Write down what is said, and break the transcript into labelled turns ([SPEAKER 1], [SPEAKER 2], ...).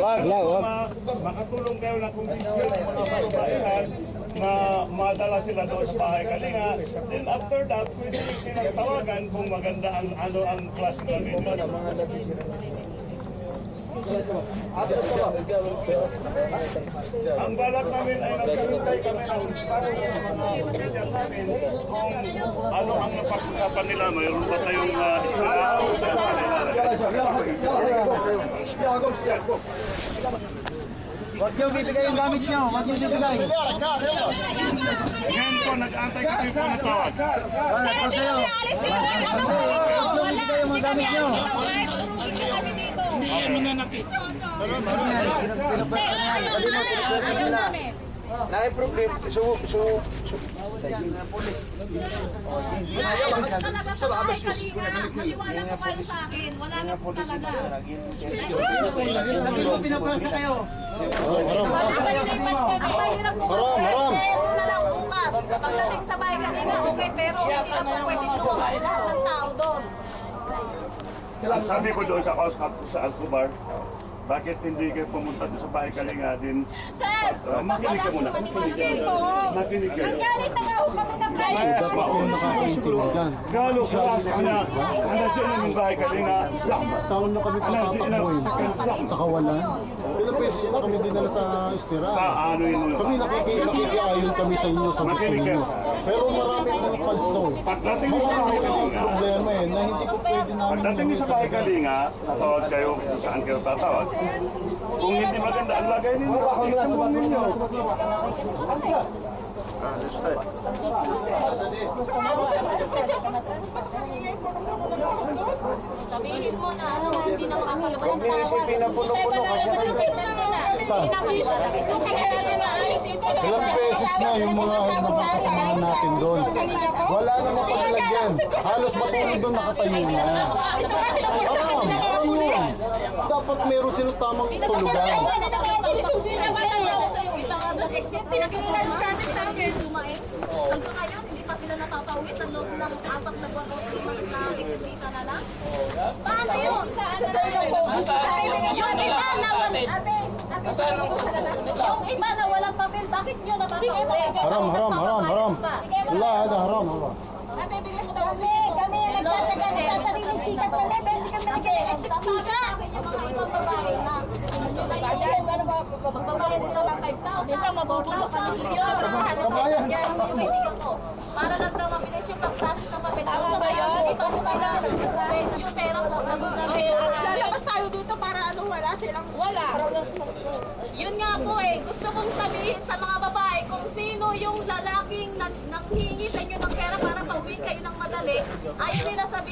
[SPEAKER 1] Wag.
[SPEAKER 2] Makatulong kayo ng kondisyon mga kababaihan na madala sila doon sa bahay Kalinga. Then after that, pwede silang tawagan kung maganda ang klase ng ito. Ang balak namin ay nagkaroon kami ng parang mga official namin kung ano ang napag-usapan nila. Mayroon pa tayong istirahaw sa kanila.
[SPEAKER 1] Huwag niyo bibigay yung gamit niyo. Huwag niyo bibigay.
[SPEAKER 2] Ngayon po, nag-antay kami po na tawag.
[SPEAKER 1] Wala po kayo. Huwag niyo bibigay yung mga gamit niyo.
[SPEAKER 2] Hindi mo na nakit.
[SPEAKER 1] Nai-problem.
[SPEAKER 3] Maniwala ko kayo sa akin. Wala na po talaga.
[SPEAKER 1] Pinapasa kayo.
[SPEAKER 3] Ang mahirap po kasi na lang bukas. Pagdating sa bahay kanina, okay, pero hindi na po pwede bukas lahat ng tao doon.
[SPEAKER 2] Ang sabi ko doon sa Alcobar, bakit hindi kayo pumunta doon sa bahay Kalinga din?
[SPEAKER 3] Sir!
[SPEAKER 2] Makinig ka muna. Makinig kayo.
[SPEAKER 3] Galit na nga ho kami ng kayo.
[SPEAKER 2] Galo class na nandiyan yung bahay Kalinga.
[SPEAKER 4] Saan na kami patatakboy? Sa kawalan? Ilang beses na kami dinala sa istira.
[SPEAKER 2] Ano yun?
[SPEAKER 4] Kami nakikiayon kami sa inyo sa gusto ninyo. Pero marami mga palso.
[SPEAKER 2] Pagdating niyo sa bahay Kalinga,
[SPEAKER 4] Problema na hindi ko pwede namin.
[SPEAKER 2] pagdating niyo sa bahay Kalinga, tawag kayo kung saan kayo tatawag. Kung hindi maganda ang lagay ninyo, sa mga ninyo.
[SPEAKER 3] Sabihin mo na ano, hindi na makakalabas ng tawag.
[SPEAKER 1] Pinapuno-puno kasi.
[SPEAKER 4] Ilang beses na yung mga nakakasamahan natin doon. Wala na mapaglagyan. Halos matulog doon nakatayo na. Dapat meron silang tamang tulugan.
[SPEAKER 3] Pinag-ilan namin namin dumain. Hanggang ngayon, hindi pa sila napapauwi sa loob ng 4 na buwan o 3 months na exit na lang. Paano yun? Saan na lang yung yung iba na walang papel, bakit nyo napapauwi?
[SPEAKER 4] Haram. Wala, haram.
[SPEAKER 3] Kami na nagtsatsaga sa sariling sikat kami, pero hindi kami naging exit visa. Yung mga ibang babae na. Magbabayad sila ng 5,000, 4,000, para lang daw mabilis yung pag-process ng papel. Tama ba yun? Hindi pa sila yung pera po.
[SPEAKER 5] Lalabas tayo dito para ano, wala silang wala.
[SPEAKER 3] Yun nga po gusto kong sabihin sa mga babae kung sino yung lalaking nanghihingi sa inyo ng pera para pauwi kayo ng madali, ayaw nila sabihin.